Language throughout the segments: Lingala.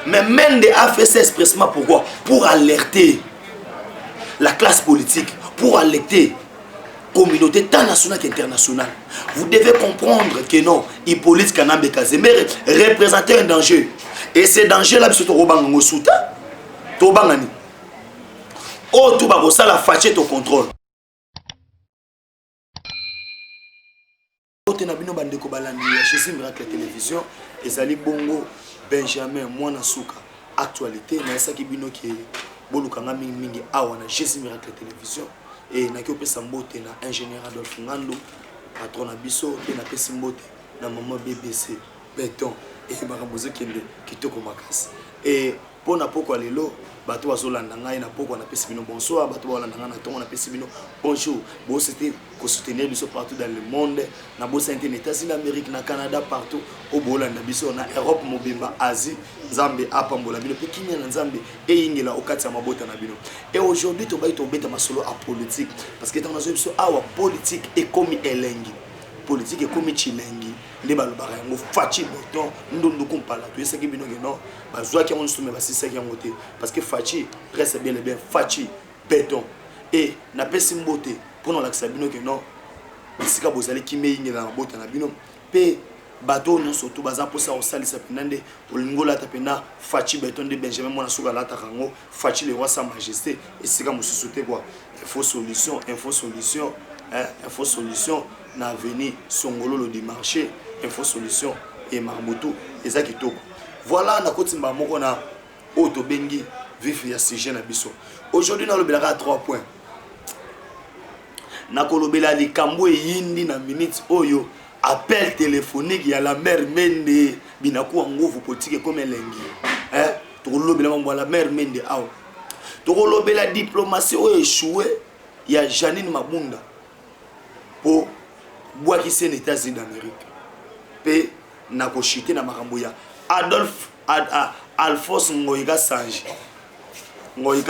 Mais Mende a fait ça expressément pourquoi? Pour alerter la classe politique, pour alerter la communauté tant nationale qu'internationale. Vous devez comprendre que non, Hippolyte Kanambe Kazembe représente un danger. Et ce danger-là, c'est Torobanga Souta. Tobangani. Oh, tout va ça la fâché au contrôle. Je suis Miracle Télévision. Et Ali Bongo, Benjamin, Mwana Souka. Actualité, mais ça qui bino qui bolukanga mingi awana. Je suis Miracle Télévision. Et na kiope sambote na ingénieur Adolphe Ngando, patron Abisso, et na pesimbote na maman BBC, béton, et Maramoze Kende, Kitoko Makas. Et pour na poko lelo, bato azolandanga et na poko na pesimino bonsoir, bato azolandanga na tongo na pesimino bonjour. Bon c'était qu'on soutenir biso partout dans le monde, na bossa internet, États-Unis, Amérique, na Canada, partout, au Bolanda biso, na Europe, Mobimba, Asie, Zambie, Apambola, bino, Pekinia, na Zambie, et Ingela, au Katia Mabota na bino. Et aujourd'hui, tu vas tomber ma solo à politique, parce que dans la zone, politique est comme elengi. Politique est comme chilengi. Les balobara, mo fachi boton, ndondo kompala. Tu sais qui bino non, bazwa qui on soumet basi ça qui en côté, parce que fachi reste bien fachi béton. Et na pesi mbote pour non l'accès bino que non. Sika bozali ki meyingi na bota na bino pe bateau non surtout baza pour ça au salisa penande olingola tapena fachi béton de Benjamin Mwana Souka la tarango fachi le roi sa majesté et sika mususu te quoi. Info solution info solution na venir songolo le marché info solution et marmoto et ça qui toko. Voilà na kotimba moko na auto bengi vif ya sujet na biso. Aujourd'hui na le belaka à 3 points. Nakolobela likambo yindi na minute oyo appel téléphonique ya la mère Mende binaku nguvu politique comme elengi tokolobela mambo la mère Mende aw tokolobela diplomatie oyo échoué ya Janine Mabunda pour bois qui c'est les États-Unis d'Amérique pe nakochité na makambo ya Alphonse Ngoïga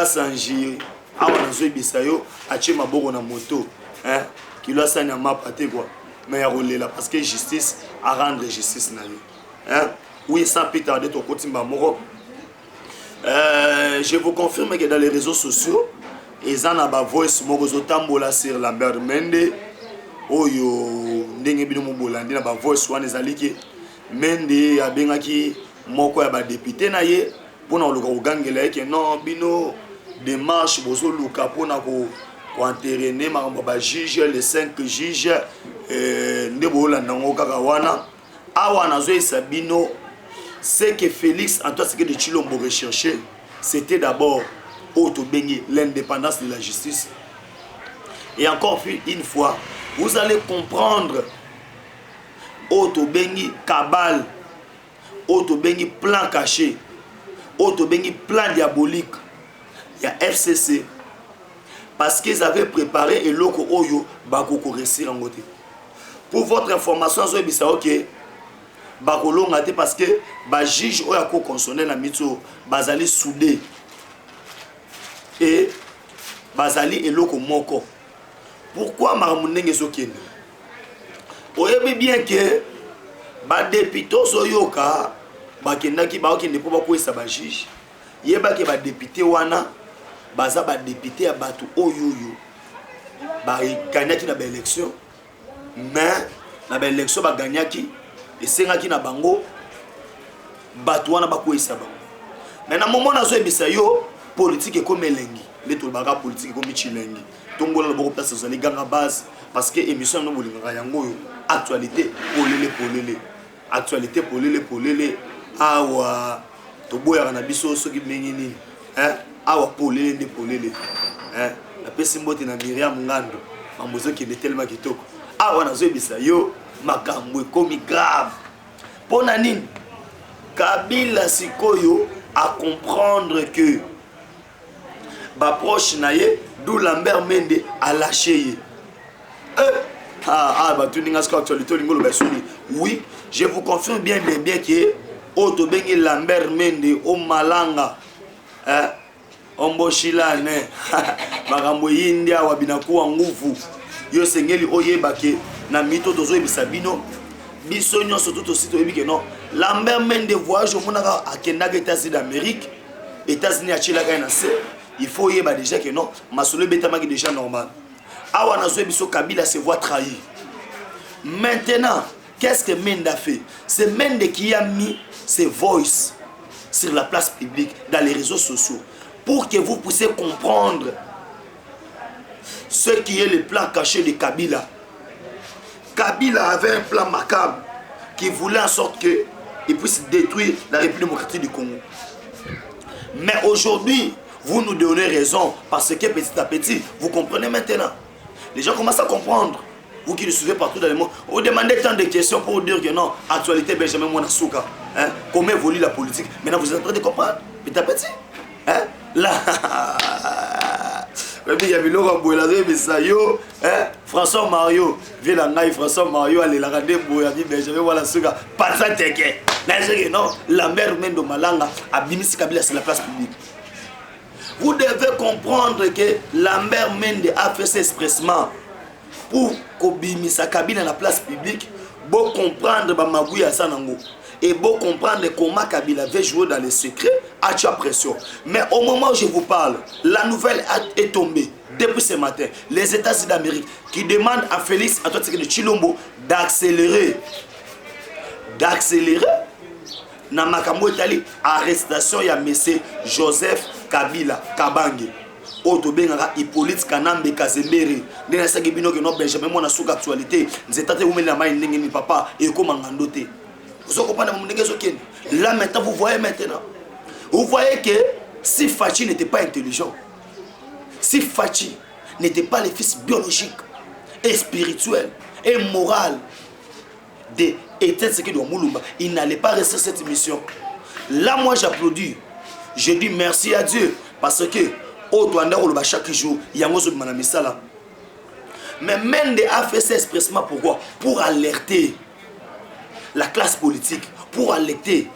Sanji awa nazo bisayo ache maboko na moto qui doit s'en amapater quoi mais ya rolela parce que justice à rendre justice na yo oui ça peut tarder ton kotimba moko je vous confirme que dans les réseaux sociaux ils en a ba voice moko zo tambola sur Lambert Mende oyo ndenge bino mobolandi na ba voice wana ezaliki Mende abengaki moko ya ba député na ye pona oluka ogangela ke non bino démarche bozo luka pona ko enterrer makambo ba juge les 5 juges ndebo la nango kaka wana awana zo esabino c'est que Félix Antoine Tshisekedi Tshilombo recherché c'était d'abord l'indépendance de la justice et encore une fois vous allez comprendre Bengi cabale Bengi plan caché Bengi plan diabolique. Il y a FCC parce qu'ils avaient préparé et loko oyo bakoko réussir en côté. Pour votre information, so bisa OK. Bakolo ngate parce que ba juge oyo ko constitutionnel na mitso bazali soudé et bazali eloko moko. Pourquoi maramundenge sokende? Oyebi bien que ba député soyoka bakendaki ba okende po bakoyesa ba juge. Yeba ke ba député wana baza ba député ya batu oyoyo ba gagnaki na ba élection mais na ba élection ba gagnaki esengaki na bango batu wana bakoyisa bango mais na moment nazo ebisa yo politique comme elengi le to baka politique comme chilengi tongola le boko place zali ganga base parce que émission no bolingaka yango yo actualité polele awa to boya na biso soki mengi nini awa polele la pesi mbote na Myriam Ngando mambozo qui est tellement kitoko awa nazo ebisa yo makambo ekomi grave pona nini Kabila sikoyo à comprendre que ba proche naye d'où Lambert Mende a lâché oui je vous confirme bien que Oto bengi Lambert Mende o malanga omboshilane makambo yindia wabinakuwa nguvu yo sengeli oyebake na mito tozo ebisa bino Bisogno surtout aussi que non. Lambert Mende voyage au monde à Kenya, États-Unis d'Amérique, États-Unis à Chile, il faut y avoir déjà que non. Masolo Betamaki déjà normal. Awana Zoé Biso Kabila se voit trahi. Maintenant, qu'est-ce que Mende a fait? C'est Mende qui a mis ses voices sur la place publique, dans les réseaux sociaux, pour que vous puissiez comprendre ce qui est le plan caché de Kabila. Kabila avait un plan macabre qui voulait en sorte qu'il puisse détruire la République démocratique du Congo. Mais aujourd'hui, vous nous donnez raison parce que petit à petit, vous comprenez maintenant. Les gens commencent à comprendre. Vous qui le suivez partout dans le monde, vous demandez tant de questions pour dire que non, actualité Benjamin Mwanasuka. Hein? Comment évolue la politique? Maintenant, vous êtes en train de comprendre. Petit à petit. Hein? Là. François Mario, François Mario, allez la regarder, Benjamin Mwanasuka. Pas ça, non, la mère Mendo Malanga a Bimis Kabila sur la place publique. Vous devez comprendre que la mère Mende a fait ça expressement pour qu'Obimisa Kabila dans la place publique, pour comprendre Bamagouya Sanango et pour comprendre comment Kabila veut jouer dans les secrets à la pression. Mais au moment où je vous parle, la nouvelle est tombée depuis ce matin. Les États-Unis d'Amérique qui demandent à Félix Antoine Tshisekedi Tshilombo d'accélérer na makambo etali arrestation ya monsieur Joseph Kabila Kabange oto bengaka Hippolyte Kanambe Kazembere ndena saki bino ke no Benjamin Mwanasuka actualité nzeta te umeli na mai ndenge ni papa et comment ngandote vous comprenez mon ndenge zokene. Là maintenant vous voyez que si Fachi n'était pas intelligent, si Fachi n'était pas le fils biologique et spirituel et moral de Etienne Tshisekedi wa Mulumba, il n'allait pas rester cette mission. Là, moi, j'applaudis. Je dis merci à Dieu parce que chaque jour, il y a un manamisala. Mais Mende a fait ça expressement pourquoi? Pour alerter la classe politique, pour alerter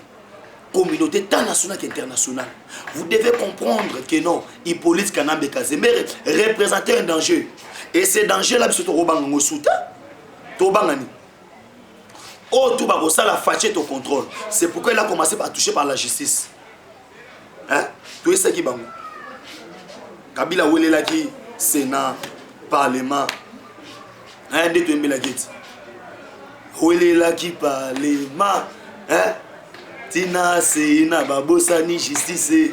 la communauté tant nationale qu'internationale. Vous devez comprendre que non, Hippolyte Kanambe Kazembere représentait un danger. Et ce danger-là, c'est Tobangango Souta, Tobangani. Oh, tout va ça la fâché au contrôle. C'est pourquoi il a commencé par toucher par la justice. Hein? Tout est ce qui bango. Kabila Ouelela qui Sénat, Parlement. Hein? Deux tu la guette. Ouelela qui Parlement. Hein? Tina Sénat, Babosani justice.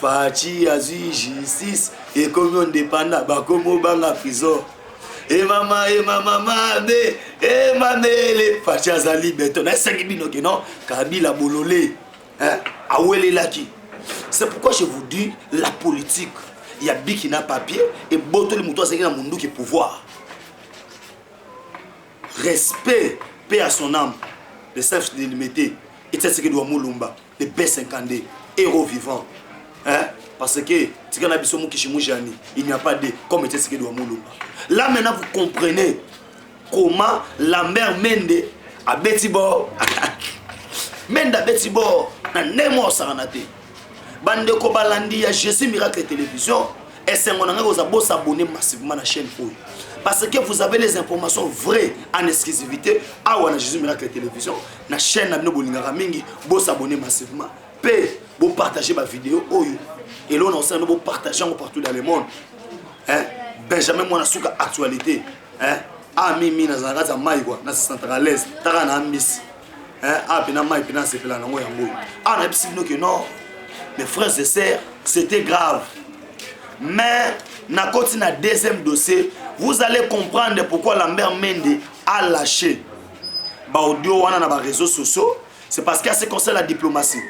Fachi Azu justice. Et comme on dépend, Bakomo Banga prison. Et maman, les Facha Zali Beton, non, Kabila Bololé, Awele Laki. C'est pourquoi je vous dis, la politique, il y a Bikina papier et Boto le mouton, c'est qu'il y a un qui pouvoir. Respect, paix à son âme, le chef de l'imité, et c'est ce que doit Moulumba, le B50D, héros vivant. Parce que il n'y a pas de comme était ce que doit Moulumba. Là maintenant vous comprenez comment la mère Mende a Betibor. Mende a Betibor, na nemo saranate. Bande ko balandi ya Jésus Miracle Télévision et c'est mon angé vous abonner massivement à la chaîne pour. Parce que vous avez les informations vraies en exclusivité à Wana Jésus Miracle Télévision, la chaîne Nabino Bolingara Mingi, vous abonner massivement. P, vous partagez ma vidéo. Et là, on a partagé partout dans le monde. Hein? Benjamin Mwanasuka actualité. Hein? Ah, Mimi, Nazarata, Maïwa, Nasa centralaise, Tarana, Miss. Hein? Ah, Pina Maï, Pina, c'est Pina, Nango, Yango. Ah, on a dit que non. Mes frères et sœurs, c'était grave. Mais, na continue à deuxième dossier, vous allez comprendre pourquoi la mère Mende a lâché. Bah, audio, on a dans les réseaux sociaux. C'est parce qu'à ce qui concerne la diplomatie.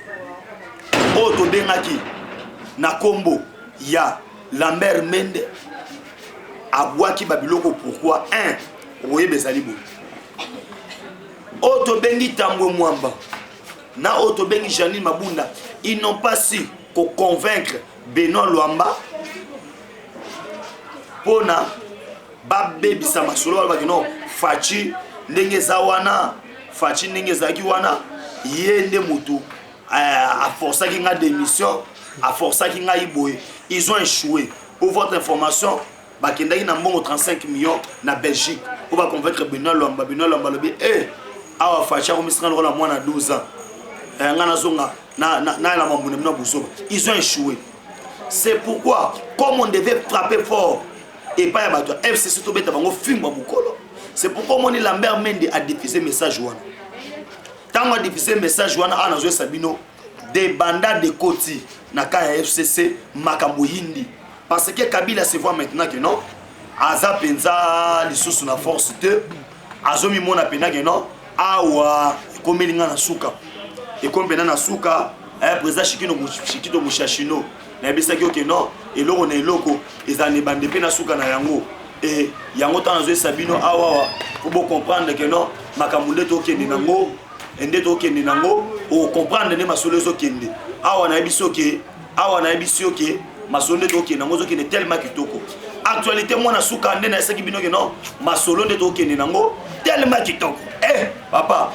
Auto Dengaki. Na Kombo, il y a la mère Mende à Boaki Babiloko. Pourquoi? Oye Bezalibo. Oto Bengi Tambo Mwamba, na Oto Bengi Janine Mabunda, ils n'ont pas su convaincre Benoît Luamba pour na Babé Bissama Solo Albagino, Fachi Nengezawana, Fachi Nengezagiwana, Yende Moutou, à force qu'il y a des missions. À force qu'ils ils ont échoué. Pour votre information, il y a 35 millions en Belgique pour convaincre Benoît Luamba. Benoît Luamba, awa facha comme ça on a moins de 12 ans ngana zonga na la mamuna na busoba ils ont échoué. C'est pourquoi comme on devait frapper fort et pas ya bato FCC to beta bango fimba bukolo. C'est pourquoi mon Lambert Mende a diffusé message wana. Tant a diffusé message wana ana zo Sabino des bandas de Koti na ka FCC makambo hindi parce que Kabila se voit maintenant que non aza penza lisusu na force te azomi mona pena que non awa komelinga na suka et comme na suka président Shikito Mushashino na bisaki que non et loko na eloko ezane bande pe na suka na yango et yango tant azo Sabino awa faut bien comprendre que non makambo ndeto kende nango ndeto kende nango o comprendre ne masolo zo kende awa na biso ke masolo ndeto kende nango zo kende tellement kitoko actualité moi na suka nde na esaki bino ke non masolo ndeto kende nango tellement kitoko papa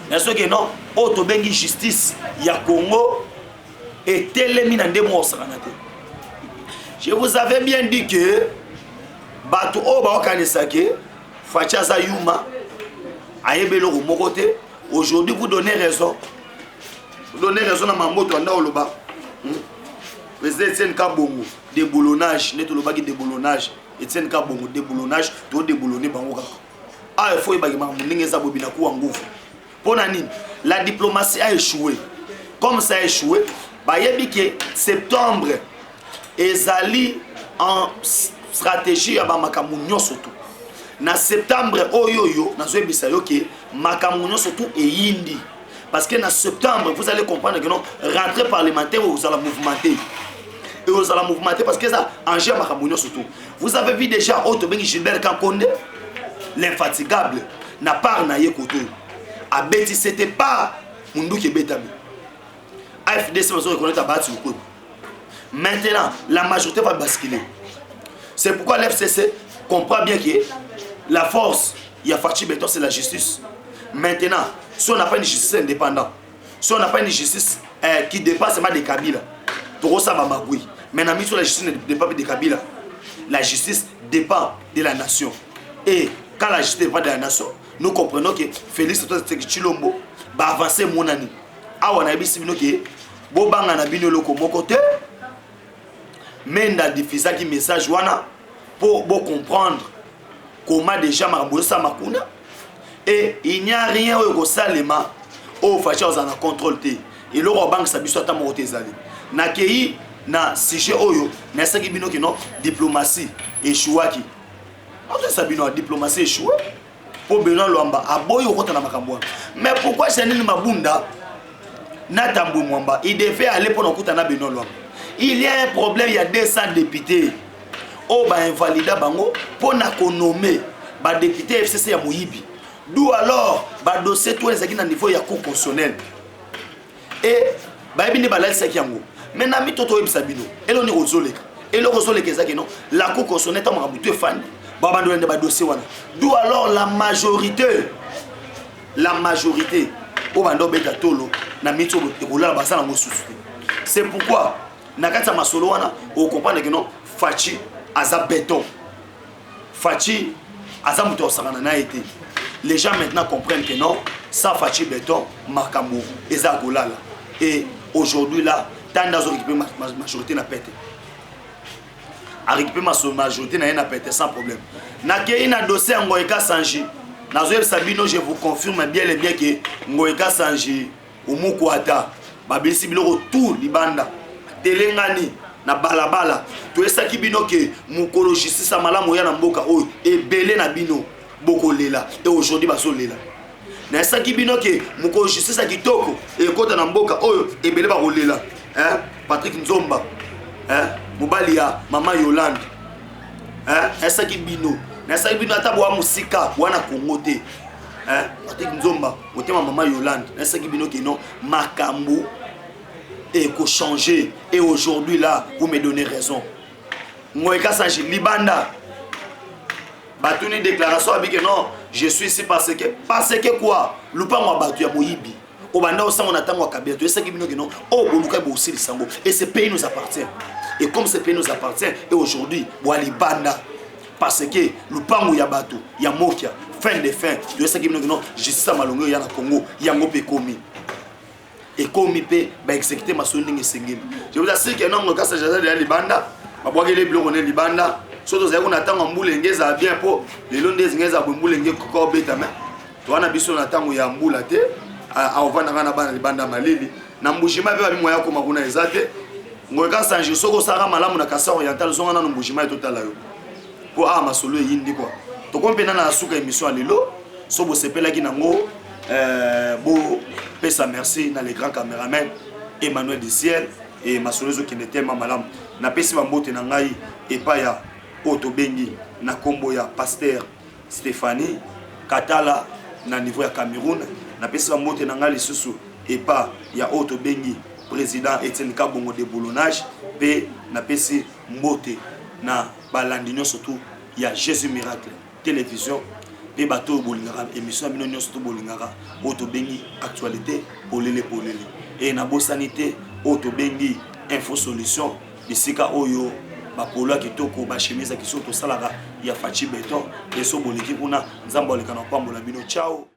na so ke non o to bengi justice ya Congo et telemi na ndemo osakana te. Je vous avais bien dit que bato o ba okanisa ke facha za yuma ayebelo ko mokote. Aujourd'hui vous donnez raison. Vous donnez raison à Mamoto anda oloba. Président Etienne Kabongo déboulonnage, neto loba ki déboulonnage. Etienne Kabongo déboulonnage, to déboulonner bango kaka. Ah il faut ibaki makambo ndenge za bobina ku nguvu. Pona nini? La diplomatie a échoué. Comme ça a échoué, ba yebi ke septembre ezali en stratégie ya ba makambo nyonso tout. Na septembre oyoyo nazoyebisa yo ke makambo nyonso tout et yindi. Parce que en septembre, vous allez comprendre que non, rentrée parlementaire, vous allez mouvementer. Et vous allez mouvementer parce que ça, en gère Makamounio surtout. Vous avez vu déjà Otobengi Gilbert Kankonde, l'infatigable, n'a pas naïe koto. A Betty, c'était pas Mundu qui est bétabi. AFDC, vous reconnaître à battre le coup. Maintenant, la majorité va basculer. C'est pourquoi l'FCC comprend bien que la force, il y a Fachi Beton, c'est la justice. Maintenant, si on n'a pas une justice indépendante, si on n'a pas une justice qui dépasse seulement des Kabila, maintenant, sur la justice ne dépend pas des Kabila. La justice dépend de la nation. Et quand la justice dépend de la nation, nous comprenons que Félix Chilombo va avancer mon année. Ah, on a vu que Bobanga na bino loko mokote, mais dans diffuser qui message wana pour comprendre comment déjà Marabosa Makuna. Et il n'y a rien au Salema au facha aux en contrôle té et le banque sa biso ta moté zali na kei na sujet oyo na saki bino ki non diplomatie échouaki entre sabino diplomatie échoué pour Benoît Luamba aboyo kota na makambo mais pourquoi c'est nini mabunda na tambo mwamba il devait aller pour okuta na Benoît Luamba. Il y a un problème, il y a 200 députés au ba invalida bango pour na nommer ba député FCC ya Moyibi. D'où alors, bah dossier tout les à niveau ya cour constitutionnel. Et bah bini balal sakiango. Maintenant mi toto ebisabino. Et l'on est rozoleka. Et le rozoleka ezaki non. La cour constitutionnelle ta marabutu fan. Bah bandolé de ba dossier wana. D'où alors la majorité au bando beta tolo na mito ekola basana mosusu. C'est pourquoi nakata masolo wana on comprend que non Fachi aza béton. Fachi aza muto osakana na été. Les gens maintenant comprennent que non, ça Fachi béton, Makambo, Eza Golala. Et aujourd'hui là, tant d'as récupéré ma majorité n'a pété. A récupéré ma majorité n'a pété sans problème. N'a qu'il y a un dossier en Ngoïka Sanji. Nazoël Sabino, je vous confirme bien et bien que Ngoïka Sanji, ou Moukouata, Babisi Bilo tout Libanda, Telengani, na balabala. Tout ça qui bino que Moukolo justice à Malamoya na Mboka, et Belé na bino. Boko lela et aujourd'hui baso lela na saki bino ke moko justice kitoko et kota na mboka oyo ebele ba lela Patrick Nzomba mobali ya mama Yolande na saki bino ata bwa musika wana Kongo te Patrick Nzomba otema mama Yolande na saki bino ke non makambo et ko changer et aujourd'hui là vous me donnez raison Ngoïka Sanji Libanda Batuni déclaration avec que non, je suis ici parce que quoi? Lupa mwa batu ya Moyibi. Obanda osa on attend wa Kabila. Tu sais que bino que non. Oh boluka bo aussi le sango. Et ce pays nous appartient. Et comme ce pays nous appartient et aujourd'hui, Wali Banda parce que Lupa ya batu ya Mokia fin de fin yoyesa ki bino non justice malongo ya na Congo yango pe komi et komi pe ba exécuter masolo ndenge esengeli je vous assure que non kasa jaza de libanda babwakele biloko ne libanda soto za kuna tango mbule ngeza bien po lelo ndezi ngeza mbule nge ko beta me to wana biso na tango ya mbula te avana kana bana libanda malili na mbushima pe bali moya ko makuna ezate ngoka sanje soko sara malamu na kasa oriental zonga na mbushima etotala yo po masolo yindi quoi to kompena na suka émission lelo so bo sepelaki nango bo pesa merci na les grands caméramans Emmanuel Diciel et masolo qui n'était tellement malamu na pesi bambote na ngai epa ya Oto Bengi na kombo ya Pasteur Stéphanie Katala na niveau ya Cameroun na pesi bambote na ngai lisusu epa ya Oto Bengi président Etienne Kabongo de boulonnage pe na pesi mbote na balandinyo surtout ya Jésus Miracle télévision pe bato bolingara émission bino nyonso to bolingara Oto Bengi actualité polele et na bosanité Oto Bengi info solution bisika oyo bapolo kitoko ba chemise ki soto salaka ya fachi beton et so boliki kuna nzambo lekana pambola bino ciao.